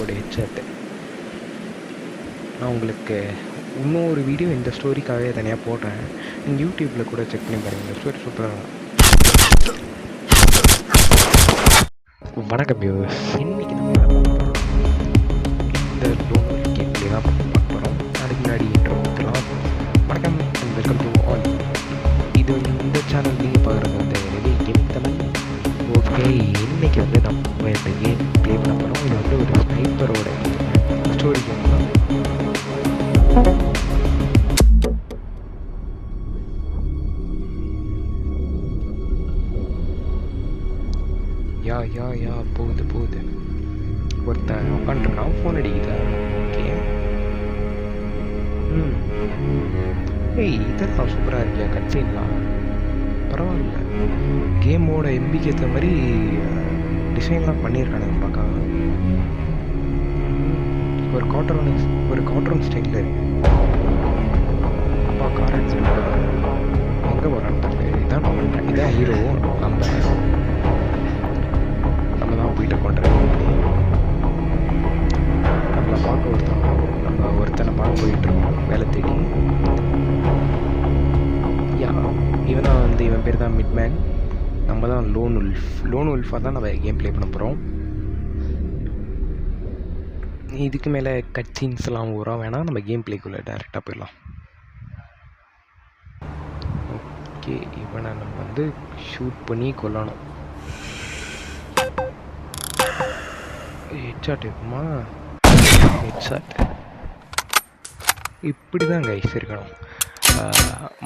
ஒரு ஹெட்செட்டு. நான் உங்களுக்கு இன்னொரு வீடியோ இந்த ஸ்டோரிக்காகவே தனியாக போடுறேன். நீங்கள் யூடியூப்பில் கூட செக் பண்ணி பாருங்கள். இந்த ஸ்டோரி சூப்பராக. வணக்கம் வியூவர்ஸ். இன்றைக்கி நம்ம இந்த லோன் கேம்லேயே தான் பார்க்க போகிறோம். அதுக்கு முன்னாடி இன்ட்ரோலாம் வணக்கம் அண்ட் வெல்கம் டு ஆல். இது இந்த சேனல் நீங்கள் பார்க்குறது வந்து ரெடி கேம் தமிழ். ஓகே, இன்றைக்கி வந்து நம்ம இந்த கேம் ப்ளே பண்ண போகிறோம். இது வந்து ஒரு ஸ்னைப்பரோட ஸ்டோரி கேம் தான். யா போகுது ஒருத்தன் உட்காந்துருக்கான், ஃபோன் அடிக்குதா? ஓகே, இதெல்லாம் சூப்பராக இருக்கியா கட்சீன்லாம், பரவாயில்ல. கேமோட எம்பிக்கு ஏற்ற மாதிரி டிசைன்லாம் பண்ணியிருக்கானுங்க பார்க்க. ஒரு காட்ரோன் ஸ்டைலில் இருக்கு. அப்பா கார் எடுத்துகிட்டு எங்கே போகிறான்னு தெரியல. இதான் ஹீரோ. நம்ம தான் போயிட்டு கொண்டுறோம். நம்மளை பார்க்க ஒருத்தனை பார்க்க போயிட்டுருக்கோம் வேலை தேடி. இவன் வந்து இவன் பேர் தான் மிட்மேன். நம்ம தான் லோன் உல்ஃபாக தான் நம்ம கேம் ப்ளே பண்ண போகிறோம். இதுக்கு மேலே கட்சீன்ஸ்லாம் வரும் வேணாம், நம்ம கேம் ப்ளேக்குள்ளே டேரெக்டாக போயிடலாம். ஓகே, இவனை நம்ம வந்து ஷூட் பண்ணி கொல்லணும். ஹெட்ஷாட் இருக்குமா? ஹெட்ஷாட் இப்படி தான் கைஸ் இருக்கணும்.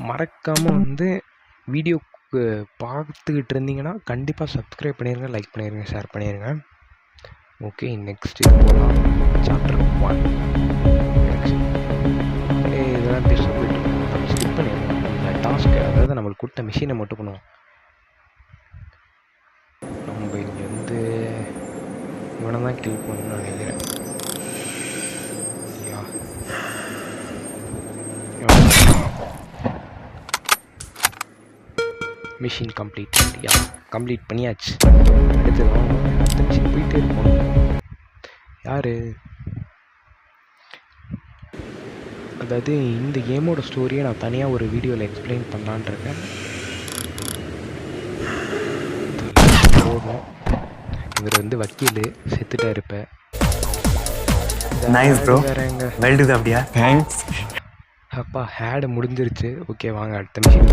மறக்காமல் வந்து வீடியோக்கு பார்த்துக்கிட்டு இருந்தீங்கன்னா கண்டிப்பாக சப்ஸ்கிரைப் பண்ணிடுங்க, லைக் பண்ணிடுங்க, ஷேர் பண்ணிடுங்க. ஓகே, நெக்ஸ்ட் இது போகலாம். சாப்டர் 1. இதெல்லாம் பெருசாக போயிட்டு நம்ம ஸ்கிப் பண்ணிடுவோம். இந்த டாஸ்க்கு, அதாவது நம்மளுக்கு கொடுத்த மிஷினை மட்டும் பண்ணுவோம். நம்ம இங்கே வந்து இவனை தான் கில் பண்ணணும்னு நினைக்கிறேன். மிஷின் கம்ப்ளீட் பண்ணியாச்சு. அடுத்து அடுத்த மிஷின் போயிட்டே இருக்கணும். யார்? அதாவது இந்த கேமோட ஸ்டோரியை நான் தனியாக ஒரு வீடியோவில் எக்ஸ்பிளைன் பண்ணலான் இருக்கேன். போடணும். இவர் வந்து வக்கீல், செத்துட்டா இருப்பேன். அப்படியா? தேங்க்ஸ் அப்பா, ஹேடு முடிஞ்சிருச்சு. ஓகே, வாங்க அடுத்த மிஷின்.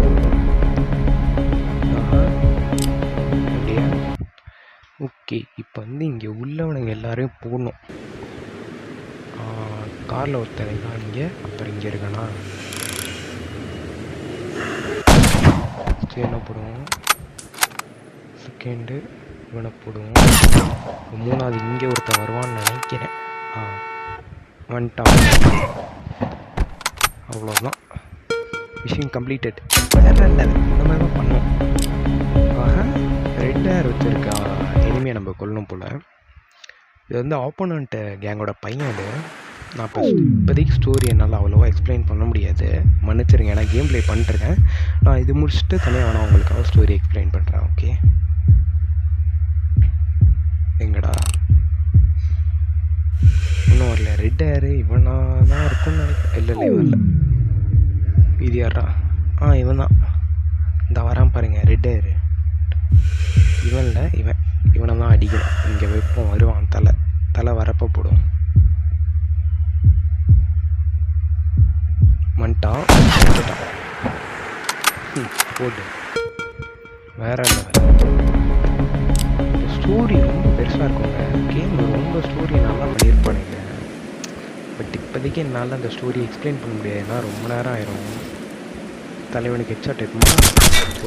அப்படியா? ஓகே, இப்போ வந்து இங்கே உள்ளவனுங்க எல்லாரையும் போடணும். காரில் ஒருத்தர் இருக்கான் இங்கே, அப்புறம் இங்கே இருக்கானா? என்ன போடுவோம்? செகண்டு இவனை போடுவோம். மூணாவது இங்கே ஒருத்தன் வருவான்னு நினைக்கிறேன். வந்துட்டான். அவ்வளோதான், மிஷின் கம்ப்ளீட்டட். இல்லை இந்த மாதிரி தான் பண்ணோம். ரெட் ஹேர் வச்சுருக்கா எனிமையை நம்ம கொல்லணும் போல். இது வந்து ஆப்போனண்ட் கேங்கோட பையன். அது நான் இப்போதைக்கு ஸ்டோரி என்னால் அவ்வளோவா எக்ஸ்பிளைன் பண்ண முடியாது, மன்னிச்சிருங்க. ஏன்னா கேம் ப்ளே பண்ணிட்டுருக்கேன். நான் இது முடிச்சுட்டு தனியாக வேணால் உங்களுக்காக ஸ்டோரி எக்ஸ்பிளைன் பண்ணுறேன். ஓகே, எங்கடா இன்னும் வரல? ரெட் ஹேரு இவனாக தான் இருக்குன்னு நினைக்கிறேன். இல்லை இவன் இல்லை. இது யாரா? இவன் தான். இந்த வரான் பாருங்க, ரெட் ஹேரு. இவன் இல்லை, இவனை தான் அடிக்கணும். இங்கே வைப்போம், வருவான். தலை வரப்போ போடுவோம். மண்டான் போடு. வேற இல்லை. ஸ்டோரி ரொம்ப பெருசாக இருக்குங்க. கேம் ரொம்ப ஸ்டோரி நல்லா பண்ணியிருப்பானுங்க. பட் இப்போதைக்கு என்னால் அந்த ஸ்டோரி எக்ஸ்பிளைன் பண்ண முடியாது, ஏன்னா ரொம்ப நேரம் ஆயிரும். தலைவனுக்கு ஹெட்ஷாட் இருக்குமா?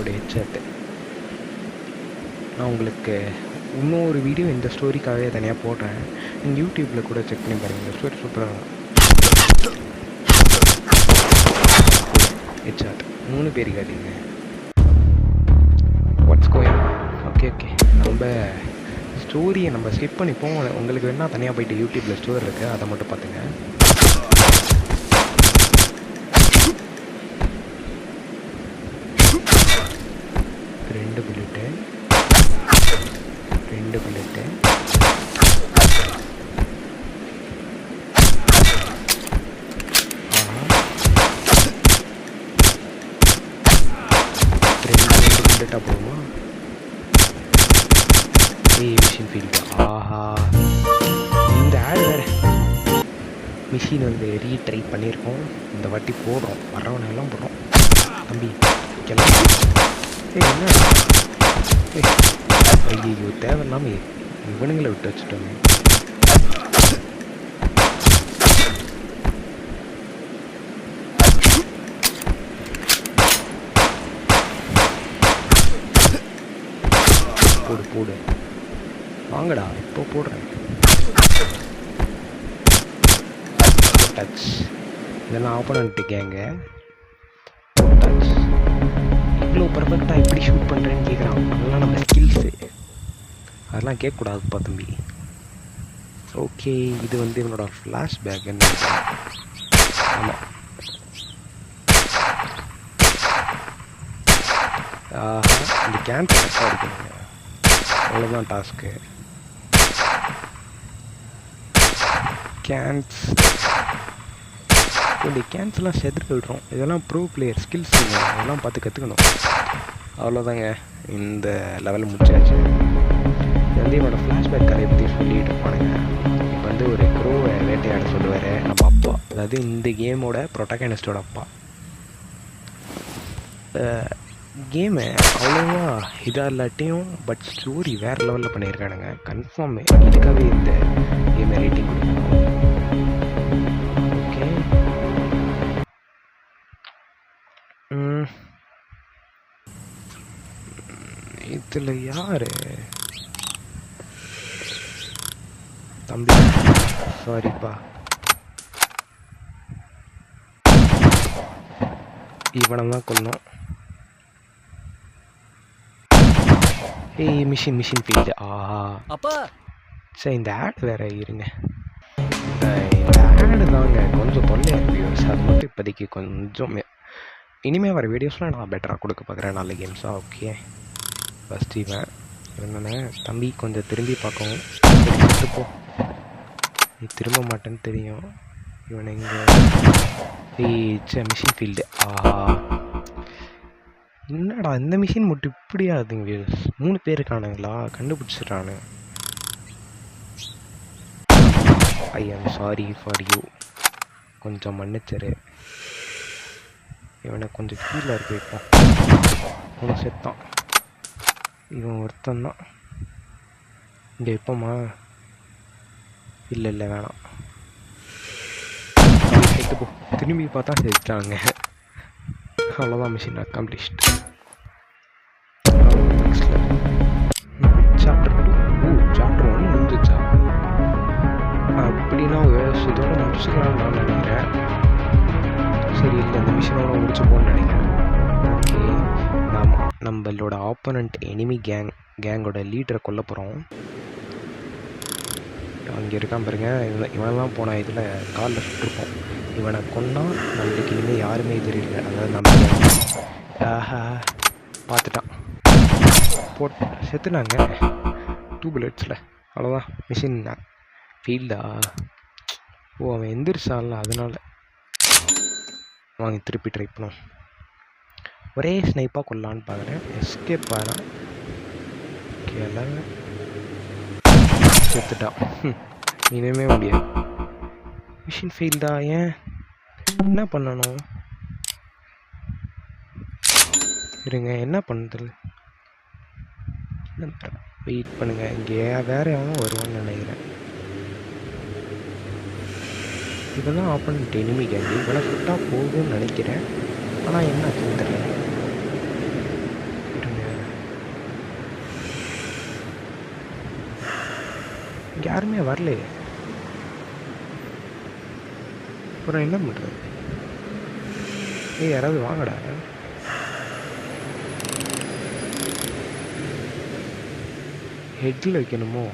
ஒரு ஹெட்ஷாட்டு. நான் உங்களுக்கு இன்னொரு வீடியோ இந்த ஸ்டோரிக்காகவே தனியாக போடுறேன். நீங்கள் யூடியூப்பில் கூட செக் பண்ணி பாருங்கள். இந்த ஸ்டோரி சூப்பராக. ஹெட்ஷாட் 3 பேருக்கு அடிங்க. What's going? ஓகே, நம்ம ஸ்டோரியை நம்ம ஸ்கிப் பண்ணிப்போம். உங்களுக்கு வேணால் தனியாக போய்ட்டு யூடியூப்பில் ஸ்டோரி இருக்குது, அதை மட்டும் பார்த்துங்க. ரெண்டு புல்லட்டு மிஷின் ஃபீல்டு. ஆஹா, இந்த ஆடு வேறு. மிஷின் வந்து ரீட்ரை பண்ணியிருக்கோம். இந்த வாட்டி போடுறோம், வரவனை எல்லாம் போடுறோம். தம்பி கிளம்பி. என்ன ஐயோ, தேவையில்லாமல் இவனுங்களை விட்டு வச்சுட்டோமே. போடு போடு, வாங்கடா, இப்போ போடுறேன். டச், இதெல்லாம் ஆப்போனன்ட்டு கேங்க. டச், இவ்வளோ பர்ஃபெக்டாக எப்படி ஷூட் பண்ணுறேன்னு கேட்குறான். அதெல்லாம் நம்ம ஸ்கில்ஸு, அதெல்லாம் கேட்கக்கூடாதுப்பா தம்பி. ஓகே, இது வந்து இவனோட ஃப்ளாஷ்பேக். என்ன? ஆமாம், இந்த கேன்சர் கரெக்டாக அடிக்கணுங்க, அவ்வளோதான் டாஸ்க்கு. கேன்ஸ்லாம் செதுக்க விடுறோம். இதெல்லாம் ப்ரோ பிளேயர் ஸ்கில்ஸ், அதெல்லாம் பார்த்து கற்றுக்கணும். அவ்வளோதாங்க, இந்த லெவலில் முடிச்சாச்சு. இது வந்து இவனோட ஃப்ளாஷ்பேக் கதையை பற்றி சொல்லிட்டு இருப்பானுங்க. இப்போ வந்து ஒரு க்ரோவை வேட்டையாட சொல்லுவார் நம்ம அப்பா, அதாவது இந்த கேமோட ப்ரொட்டகனிஸ்டோட அப்பா. கேமு அவ்வளோவா இதாக இல்லாட்டியும் பட் ஸ்டோரி வேறு லெவலில் பண்ணியிருக்கானுங்க. கன்ஃபார்ம் இதுக்காகவே இந்த கேமை ரேட்டிங் கொடுக்கணும். ஓகே, இதில் யார் தம்பி? சாரிப்பா, இவனை தான் கொல்லணும். ஏய், மிஷின் ஃபீல்டு. ஆஹா அப்பா, சரி, இந்த ஆட் வேறு இருங்க. இந்த ஆடு தாங்க கொஞ்சம் தொல்லையாக இருக்கு. அது மட்டும் இப்போதைக்கு கொஞ்சம். இனிமேல் வர வீடியோஸ்லாம் நான் பெட்டராக கொடுக்க பார்க்குறேன், நல்ல கேம்ஸாக. ஓகே, ஃபஸ்ட் இவன் என்னென்ன தம்பி கொஞ்சம் திரும்பி பார்க்கவும். போ, நீ திரும்ப மாட்டேன்னு தெரியும். இவன் எங்கே? ஏய், மிஷின் ஃபீல்டு. ஆஹா, என்னடா இந்த மிஷின் மட்டும் இப்படி ஆகுதுங்க. 3 பேர் இருக்கானுங்களா, கண்டுபிடிச்சிட்டானு. ஐ ஆம் சாரி ஃபார் யூ, கொஞ்சம் மன்னிச்சிரு. இவனை கொஞ்சம் கீழே இருக்கு. இப்போ இவனை செத்தான். இவன் ஒருத்தன் தான் இங்கே. இப்போமா இல்லை வேணாம், செத்து போ. திரும்பி பார்த்தா செத்துட்டாங்க. அவ்வளோதான், மிஷின் அக்காம்ப்ளிஷ்ட். சாப்டர் 2. சாப்டர் 1 முடிஞ்சிச்சா? அப்படின்னா இதோட முடிச்சுக்கலாம்னு நான் நினைக்கிறேன். சரி, இல்லை, இந்த மிஷினோட முடிச்சு போகணும்னு நினைக்கிறேன். ஓகே, நம்மளோட ஆப்போனண்ட் எனிமி கேங்கோட லீடரை கொல்ல போகிறோம். அங்கே இருக்கான் பாருங்க. இவனெல்லாம் போன இதில் காலில் சுட்டிருப்போம். இவனை கொன்னா நம்மளுக்கு இனிமேல் யாருமே தெரியல. அதாவது நம்ம ஆஹா பார்த்துட்டான், போட்டு செத்துனாங்க 2 bulletsல. அவ்வளோதான், மிஷின் ஃபீல்டா. ஓ, அவன் எந்திரிச்சான்ல, அதனால வாங்கி திருப்பி ட்ரை பண்ணுவோம். ஒரே ஸ்னைப்பாக கொல்லான்னு பார்க்குறேன். எஸ்கேப் ஆகிறான். கேளாங்க, செத்துட்டான். இனிமே முடியாது. மிஷின் ஃபெயில்டா. ஏன்? என்ன பண்ணணும்? இருங்க, என்ன பண்ணுறது? வெயிட் பண்ணுங்க, இங்கே வேற எவனும் வருவான்னு நினைக்கிறேன். இதெல்லாம் ஓப்பன் எனிமி கேங்கு. இவனை சுட்டால் போகும்னு நினைக்கிறேன். ஆனால் என்ன ஆச்சுன்னு தெரியல. இருங்க, இங்கே யாருமே வரலையே. அப்புறம் என்ன பண்ணுறது? யாராவது வாங்கடா. ஹெட்டில் வைக்கணுமோ?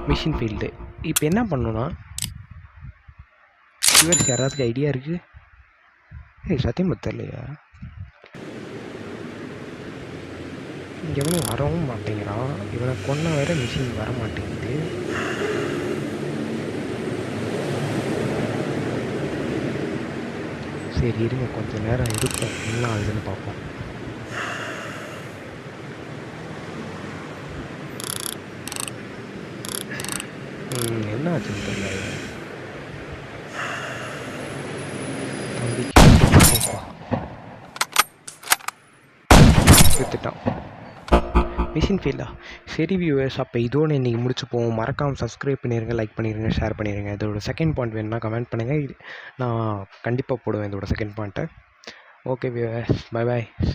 Machine field. இப்போ என்ன பண்ணணும்னா, இவருக்கு யாராவது ஐடியா இருக்குது? சத்தியம் பத்தலையா? இங்கே எவனும் வரவும் மாட்டேங்கிறான். இவனை கொன்ன வேற மிஷின் வர மாட்டேங்குது. சரி இருங்க, கொஞ்சம் நேரம் இருக்கும், என்ன ஆகுதுன்னு பார்ப்போம். என்ன ஆச்சுன்னு தெரியல. வித்துட்டான். மிஷின் ஃபீல்டா? சரி வியூவர்ஸ், அப்போ இதோடு இன்றைக்கி முடிச்சுப்போம். மறக்காமல் சப்ஸ்கிரைப் பண்ணிடுங்க, லைக் பண்ணிடுங்க, ஷேர் பண்ணிடுங்க. இதோட செகண்ட் பாயிண்ட் வேணும்னா கமெண்ட் பண்ணுங்கள். நான் கண்டிப்பாக போடுவேன் இதோட செகண்ட் பாயிண்ட்டை. Okay viewers, bye bye.